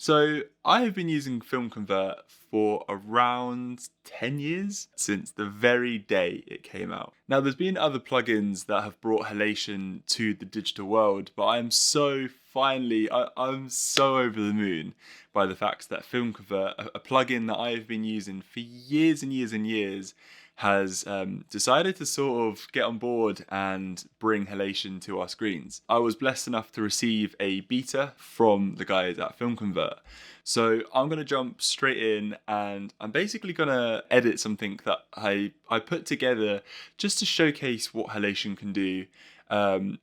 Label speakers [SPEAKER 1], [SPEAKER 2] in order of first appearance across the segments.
[SPEAKER 1] So I have been using Film Convert for around 10 years, since the very day it came out. Now there's been other plugins that have brought halation to the digital world, but I'm so over the moon by the fact that Film Convert, a plugin that I have been using for years and years and years, has decided to sort of get on board and bring halation to our screens. I was blessed enough to receive a beta from the guys at Film Convert. So I'm going to jump straight in, and I'm basically going to edit something that I put together just to showcase what halation can do,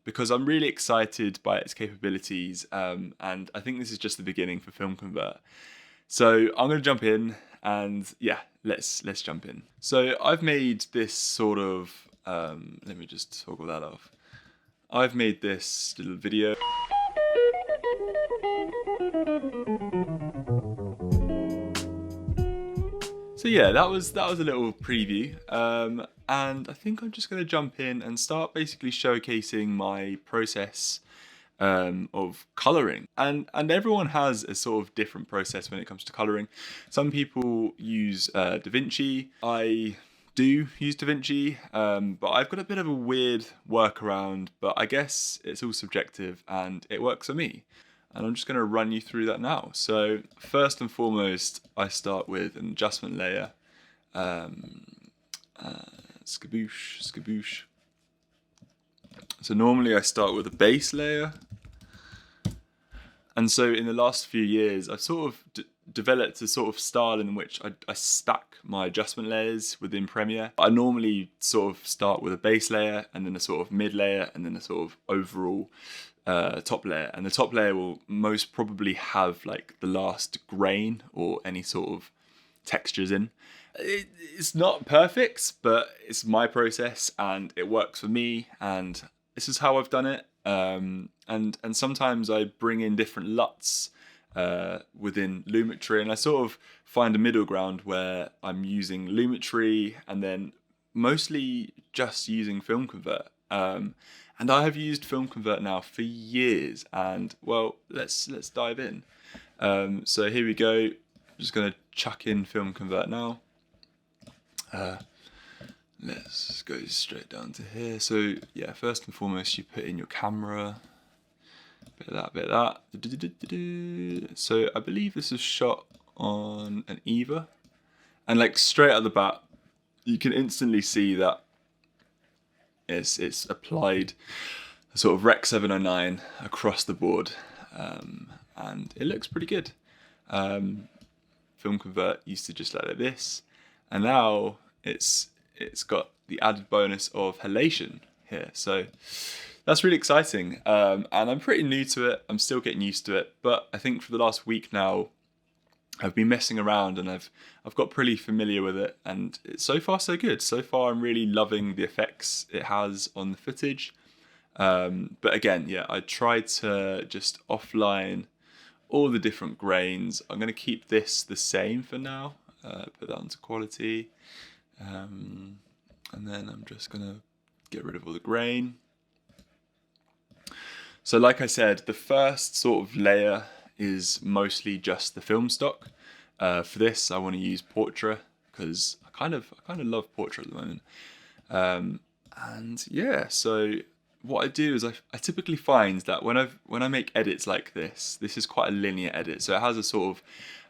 [SPEAKER 1] because I'm really excited by its capabilities, and I think this is just the beginning for Film Convert. So I'm going to jump in, and yeah, let's jump in. So I've made this sort of, let me just toggle that off. I've made this little video. So yeah, that was a little preview, and I think I'm just going to jump in and start basically showcasing my process of colouring, and everyone has a sort of different process when it comes to colouring. Some people use DaVinci. I do use DaVinci, but I've got a bit of a weird workaround, but I guess it's all subjective and it works for me. And I'm just going to run you through that now. So first and foremost, I start with an adjustment layer. Skaboosh. So normally I start with a base layer. And so in the last few years, I've sort of developed a sort of style in which I stack my adjustment layers within Premiere. I normally sort of start with a base layer, and then a sort of mid layer, and then a sort of overall top layer. And the top layer will most probably have like the last grain or any sort of textures in. It's not perfect, but it's my process and it works for me, and this is how I've done it. And sometimes I bring in different LUTs within Lumetri, and I sort of find a middle ground where I'm using Lumetri and then mostly just using Film Convert. And I have used Film Convert now for years, and well, let's dive in. So here we go. I'm just going to chuck in Film Convert now. Let's go straight down to here. So yeah, first and foremost, you put in your camera. Bit of that. So I believe this is shot on an Eva, and like straight out the bat, you can instantly see that it's applied a sort of Rec 709 across the board, and it looks pretty good. Film Convert used to just look like this, and now it's got the added bonus of halation here. So that's really exciting, and I'm pretty new to it. I'm still getting used to it, but I think for the last week now, I've been messing around and I've got pretty familiar with it, and so far so good. So far I'm really loving the effects it has on the footage. But again, yeah, I tried to just offline all the different grains. I'm going to keep this the same for now. Put that onto quality. And then I'm just going to get rid of all the grain. So like I said, the first sort of layer is mostly just the film stock. For this, I want to use Portrait because I kind of love Portrait at the moment. And yeah, so what I do is I typically find that when I make edits like this is quite a linear edit. So it has a sort of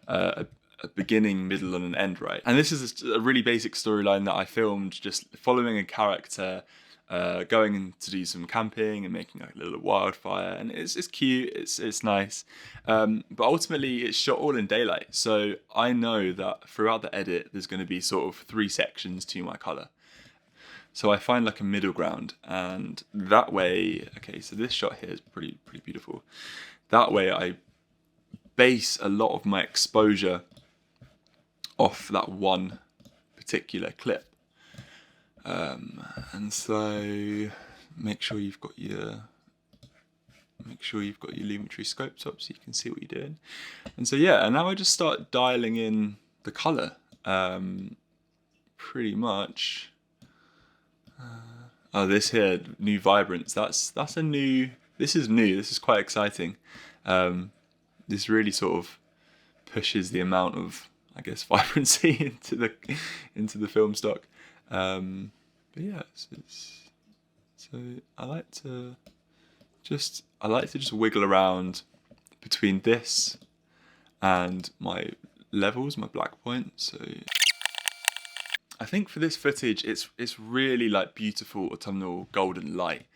[SPEAKER 1] a beginning, middle, and an end, right? And this is a really basic storyline that I filmed, just following a character going in to do some camping and making a little wildfire, and it's cute, it's nice, but ultimately it's shot all in daylight. So I know that throughout the edit there's going to be sort of 3 sections to my color. So I find like a middle ground, and that way, okay, so this shot here is pretty beautiful. That way I base a lot of my exposure off that one particular clip. And so make sure you've got your Lumetri scoped up so you can see what you're doing. And so yeah, and now I just start dialing in the color, pretty much. Oh, this here, new vibrance. This is new. This is quite exciting. This really sort of pushes the amount of, I guess, vibrancy into the film stock. But yeah, so I like to just wiggle around between this and my levels, my black point. So I think for this footage, it's really like beautiful autumnal golden light.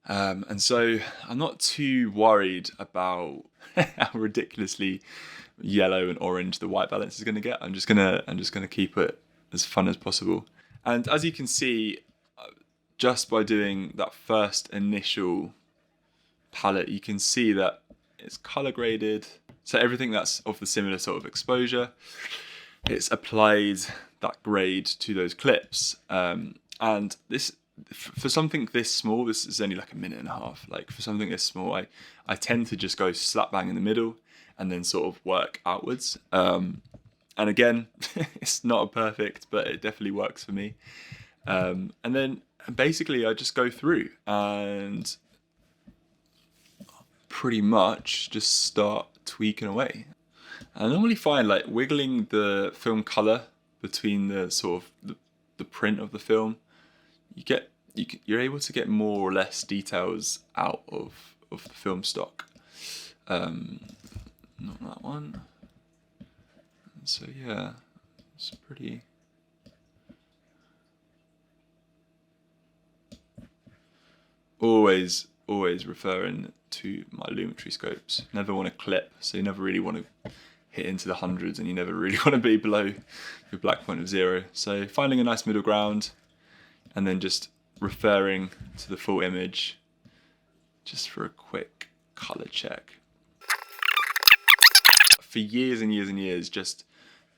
[SPEAKER 1] And so I'm not too worried about how ridiculously yellow and orange the white balance is going to get. I'm just gonna keep it as fun as possible. And as you can see, just by doing that first initial palette, you can see that it's color graded. So everything that's of the similar sort of exposure, it's applied that grade to those clips. And this, for something this small, this is only like a minute and a half. Like for something this small, I tend to just go slap bang in the middle and then sort of work outwards. And again, it's not perfect, but it definitely works for me. And then basically I just go through and pretty much just start tweaking away. And I normally find like wiggling the film color between the sort of the print of the film, you're able to get more or less details out of the film stock. Not that one. So yeah, it's pretty. Always referring to my lumetri scopes. Never want to clip, so you never really want to hit into the hundreds, and you never really want to be below your black point of 0. So finding a nice middle ground, and then just referring to the full image, just for a quick color check. For years and years and years, just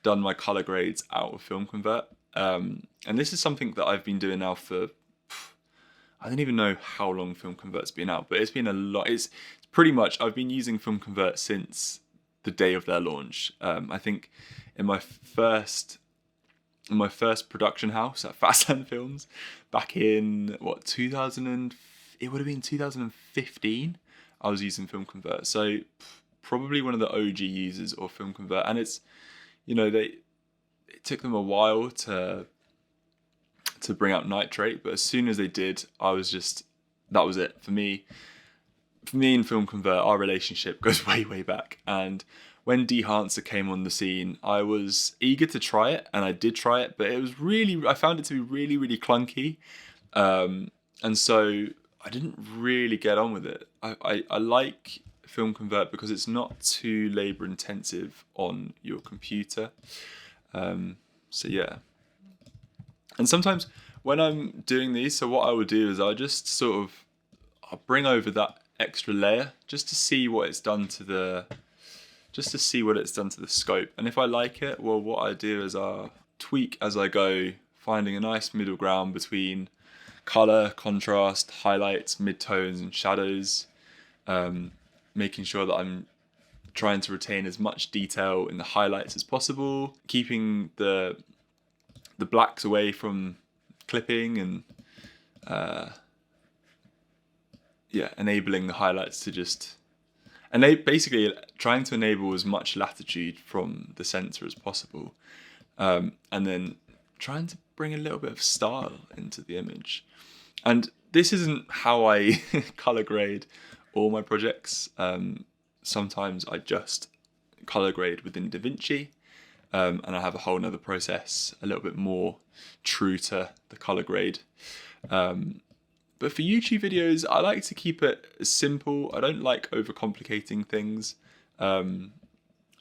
[SPEAKER 1] done my color grades out of FilmConvert, and this is something that I've been doing now for. I don't even know how long FilmConvert's been out, but it's been a lot. It's pretty much, I've been using FilmConvert since the day of their launch. I think in my first production house at Fastland Films, back in what, 2000, it would have been 2015, I was using FilmConvert. So probably one of the OG users of FilmConvert, and it's, you know, it took them a while to bring out Nitrate, but as soon as they did, I was just, that was it for me. For me and FilmConvert, our relationship goes way back. And when Dehancer came on the scene, I was eager to try it, and I did try it, but it was really, I found it to be really clunky, and so I didn't really get on with it. I like FilmConvert because it's not too labor intensive on your computer. So yeah. And sometimes when I'm doing these, so what I will do is I'll bring over that extra layer just to see what it's done to the scope. And if I like it, well, what I do is I'll tweak as I go, finding a nice middle ground between color, contrast, highlights, midtones, and shadows, making sure that I'm trying to retain as much detail in the highlights as possible, keeping the blacks away from clipping, and enabling the highlights to just, and basically trying to enable as much latitude from the sensor as possible, and then trying to bring a little bit of style into the image. And this isn't how I color grade all my projects. Sometimes I just color grade within DaVinci, and I have a whole nother process, a little bit more true to the color grade. But for YouTube videos, I like to keep it simple. I don't like overcomplicating things. I'm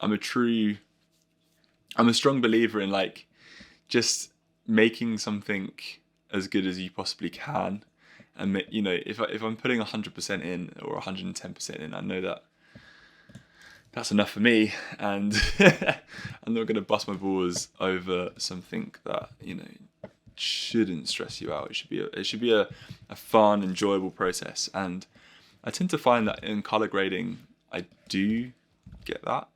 [SPEAKER 1] a strong believer in like just making something as good as you possibly can. And you know, if I'm putting 100% in or 110% in, I know that that's enough for me, and I'm not going to bust my balls over something that, you know, shouldn't stress you out. It should be a fun, enjoyable process, and I tend to find that in color grading I do get that.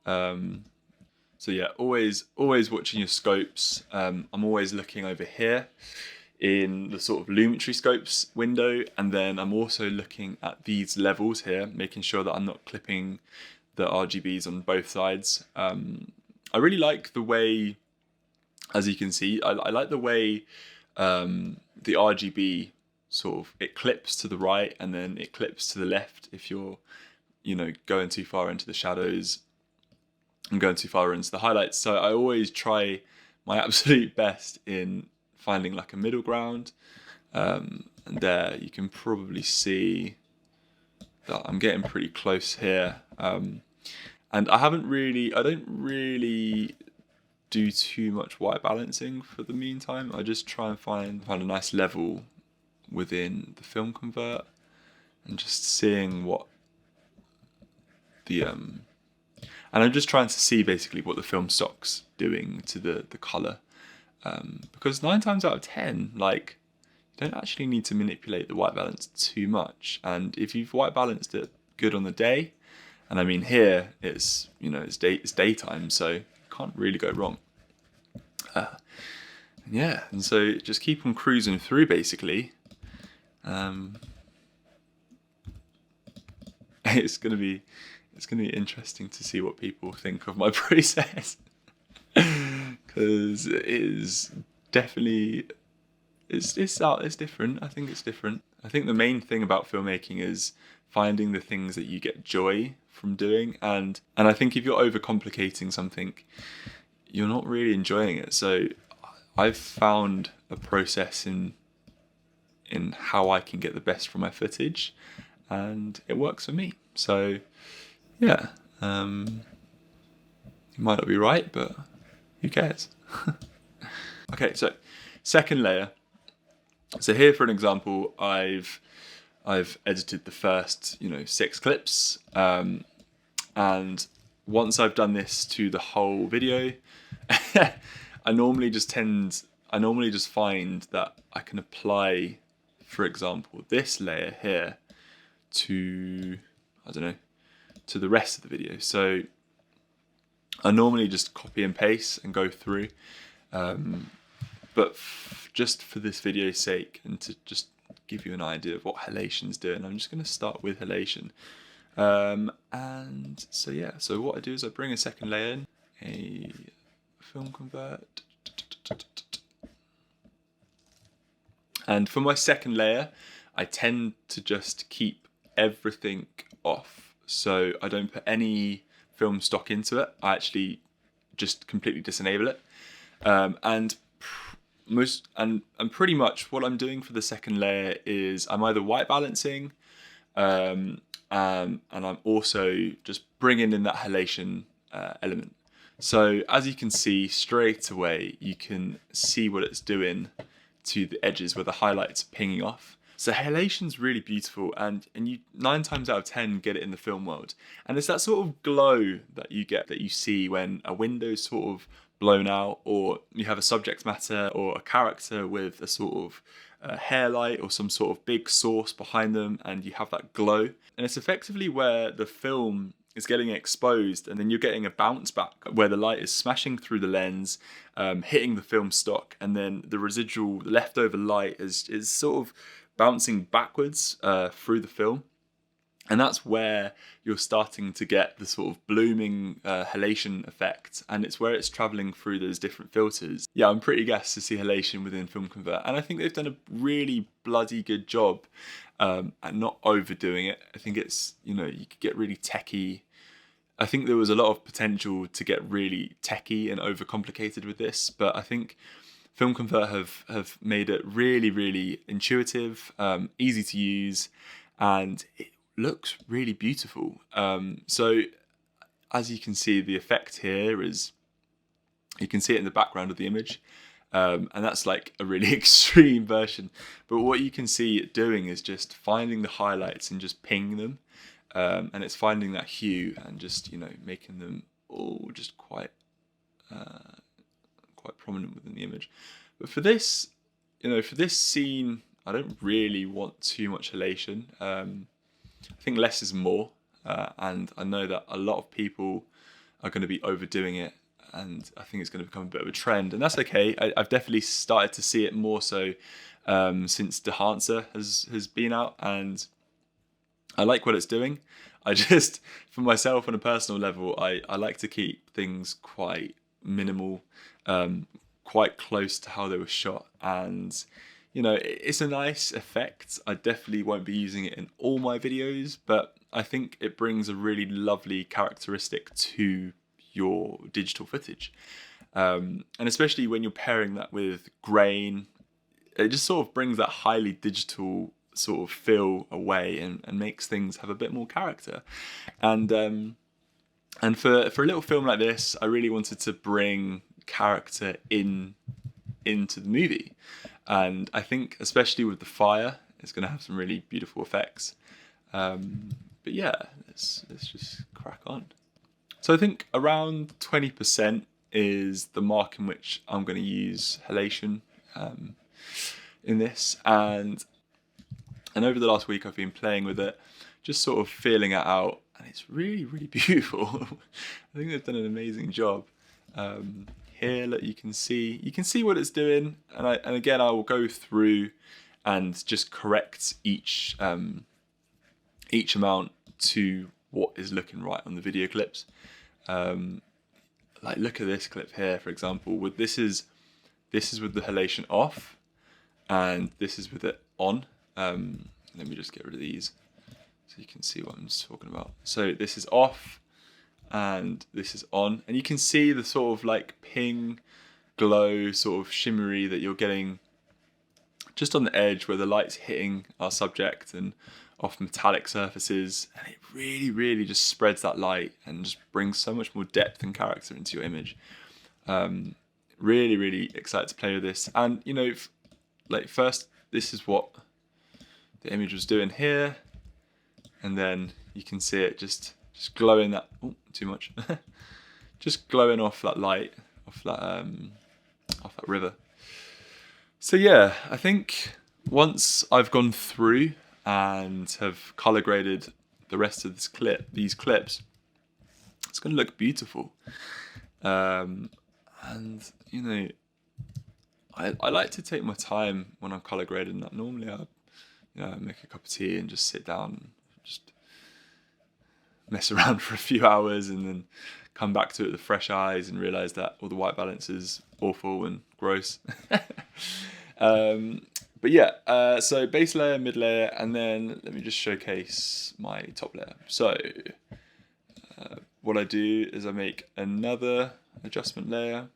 [SPEAKER 1] So yeah, always watching your scopes. I'm always looking over here in the sort of lumetri scopes window, and then I'm also looking at these levels here, making sure that I'm not clipping RGBs on both sides. I really like the way, as you can see, I like the way the RGB sort of, it clips to the right and then it clips to the left if you're, you know, going too far into the shadows and going too far into the highlights. So I always try my absolute best in finding like a middle ground. And there you can probably see that I'm getting pretty close here. And I don't really do too much white balancing for the meantime. I just try and find a nice level within the Film Convert and just seeing what the and I'm just trying to see basically what the film stock's doing to the colour, because 9 times out of 10, like, you don't actually need to manipulate the white balance too much. And if you've white balanced it good on the day, and I mean here it's, you know, it's daytime, so you can't really go wrong. Yeah, and so just keep on cruising through basically. It's gonna be interesting to see what people think of my process, because it is definitely it's different. I think it's different. I think the main thing about filmmaking is finding the things that you get joy from doing, and I think if you're overcomplicating something, you're not really enjoying it. So I've found a process in how I can get the best from my footage, and it works for me. So yeah, you might not be right, but who cares? Okay, so second layer. So here, for an example, I've edited the first, 6 clips, and once I've done this to the whole video, I normally just find that I can apply, for example, this layer here to, I don't know, to the rest of the video. So I normally just copy and paste and go through, but just for this video's sake and to just give you an idea of what halation's doing, I'm just going to start with halation. And so yeah, so what I do is I bring a second layer in, a Film Convert, and for my second layer I tend to just keep everything off, so I don't put any film stock into it. I actually just completely disable it, and pretty much what I'm doing for the second layer is I'm either white balancing, and I'm also just bringing in that halation element. So as you can see straight away, you can see what it's doing to the edges where the highlights are pinging off. So halation's really beautiful, and you 9 times out of 10 get it in the film world. And it's that sort of glow that you get, that you see when a window's sort of blown out, or you have a subject matter or a character with a sort of hair light or some sort of big source behind them, and you have that glow. And it's effectively where the film is getting exposed, and then you're getting a bounce back where the light is smashing through the lens, hitting the film stock, and then the residual leftover light is sort of bouncing backwards through the film. And that's where you're starting to get the sort of blooming halation effect, and it's where it's traveling through those different filters. Yeah, I'm pretty gassed to see halation within Film Convert, and I think they've done a really bloody good job at not overdoing it. I think it's, you could get really techie. I think there was a lot of potential to get really techie and overcomplicated with this, but I think Film Convert have made it really, really intuitive, easy to use, and it looks really beautiful. So as you can see, the effect here is, you can see it in the background of the image, and that's like a really extreme version. But what you can see it doing is just finding the highlights and just pinging them, and it's finding that hue and just, making them all just quite prominent within the image. But for this, for this scene, I don't really want too much halation. I think less is more, and I know that a lot of people are going to be overdoing it, and I think it's going to become a bit of a trend, and that's okay. I've definitely started to see it more so since Dehancer has been out, and I like what it's doing. I just, for myself on a personal level, I like to keep things quite minimal, quite close to how they were shot, and you know, it's a nice effect. I definitely won't be using it in all my videos, but I think it brings a really lovely characteristic to your digital footage. And especially when you're pairing that with grain, it just sort of brings that highly digital sort of feel away, and makes things have a bit more character. And for a little film like this, I really wanted to bring character into the movie. And I think especially with the fire, it's going to have some really beautiful effects. But yeah, let's just crack on. So I think around 20% is the mark in which I'm going to use halation in this. And over the last week I've been playing with it, just sort of feeling it out, and it's really, really beautiful. I think they've done an amazing job. Here, look, you can see what it's doing, and again I will go through and just correct each amount to what is looking right on the video clips. Like, look at this clip here, for example. This is with the halation off, and this is with it on. Let me just get rid of these so you can see what I'm talking about. So this is off and this is on, and you can see the sort of like ping, glow, sort of shimmery that you're getting just on the edge where the light's hitting our subject and off metallic surfaces, and it really, really just spreads that light and just brings so much more depth and character into your image. Really, really excited to play with this. And you know, like, first, this is what the image was doing here, and then you can see it just glowing that, oh, too much, just glowing off that light, off that river. So yeah, I think once I've gone through and have color graded the rest of these clips, it's going to look beautiful. And you know, I like to take my time when I'm color grading that. Normally I make a cup of tea and just sit down and just mess around for a few hours, and then come back to it with fresh eyes and realize that all the white balance is awful and gross. But yeah, so base layer, mid layer, and then let me just showcase my top layer. So what I do is I make another adjustment layer.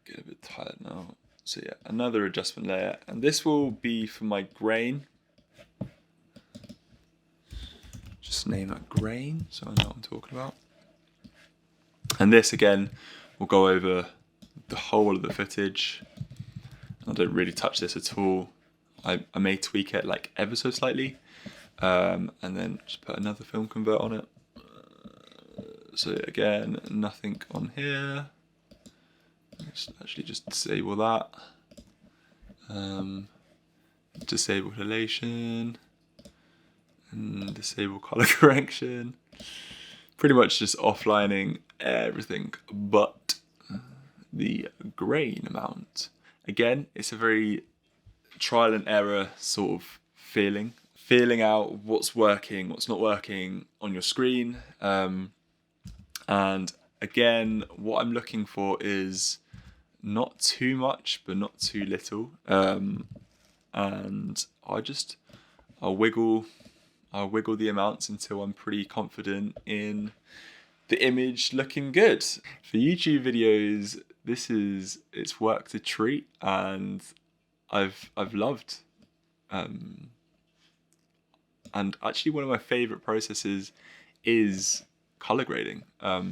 [SPEAKER 1] Get a bit tired now. So yeah, another adjustment layer, and this will be for my grain. Just name that grain so I know what I'm talking about. And this again will go over the whole of the footage. I don't really touch this at all. I may tweak it like ever so slightly, and then just put another film convert on it. So again, nothing on here. Let's actually just disable that. Disable halation and disable color correction. Pretty much just offlining everything but the grain amount. Again, it's a very trial and error sort of feeling out what's working, what's not working on your screen. And again, what I'm looking for is not too much, but not too little. And I'll wiggle the amounts until I'm pretty confident in the image looking good. For YouTube videos, it's work to treat, and I've loved. And actually, one of my favorite processes is color grading. I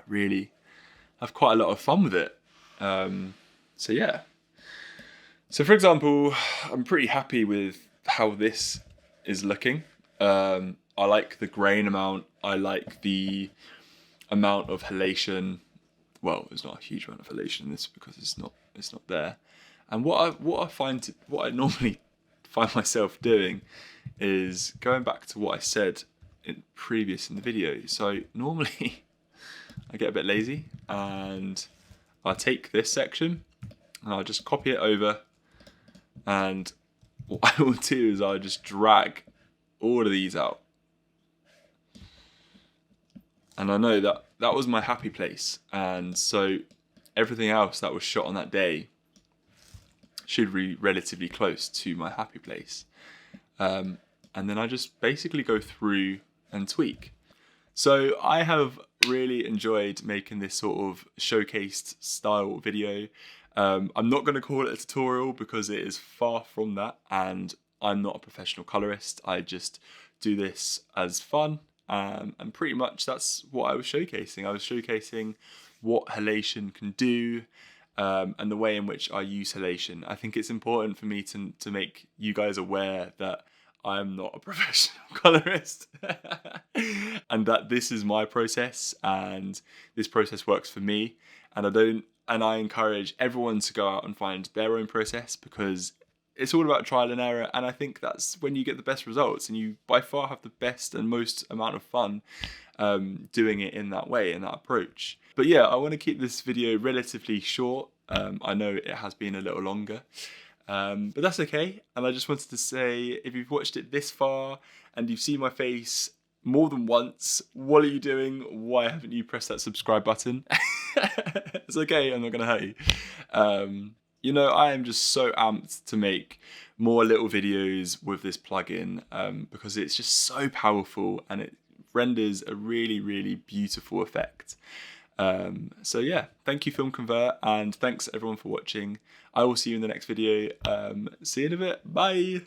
[SPEAKER 1] really have quite a lot of fun with it. So yeah. So for example, I'm pretty happy with how this is looking. I like the grain amount. I like the amount of halation. Well, there's not a huge amount of halation in this because it's not there. And what I normally find myself doing is going back to what I said in the video. So normally I get a bit lazy and I'll take this section and I'll just copy it over and what I will do is I'll just drag all of these out. And I know that that was my happy place. And so everything else that was shot on that day should be relatively close to my happy place. And then I just basically go through and tweak. So I have really enjoyed making this sort of showcased style video. I'm not going to call it a tutorial because it is far from that, and I'm not a professional colorist. I just do this as fun, and pretty much that's what I was showcasing. I was showcasing what halation can do, and the way in which I use halation. I think it's important for me to make you guys aware that I'm not a professional colorist and that this is my process, and this process works for me, and I encourage everyone to go out and find their own process, because it's all about trial and error, and I think that's when you get the best results, and you by far have the best and most amount of fun doing it in that way, in that approach. But yeah, I want to keep this video relatively short. I know it has been a little longer, but that's okay. And I just wanted to say, if you've watched it this far and you've seen my face more than once, what are you doing? Why haven't you pressed that subscribe button? It's okay, I'm not going to hurt you. You know, I am just so amped to make more little videos with this plugin, because it's just so powerful and it renders a really, really beautiful effect. So yeah, thank you Film Convert, and thanks everyone for watching. I will see you in the next video. See you in a bit. Bye.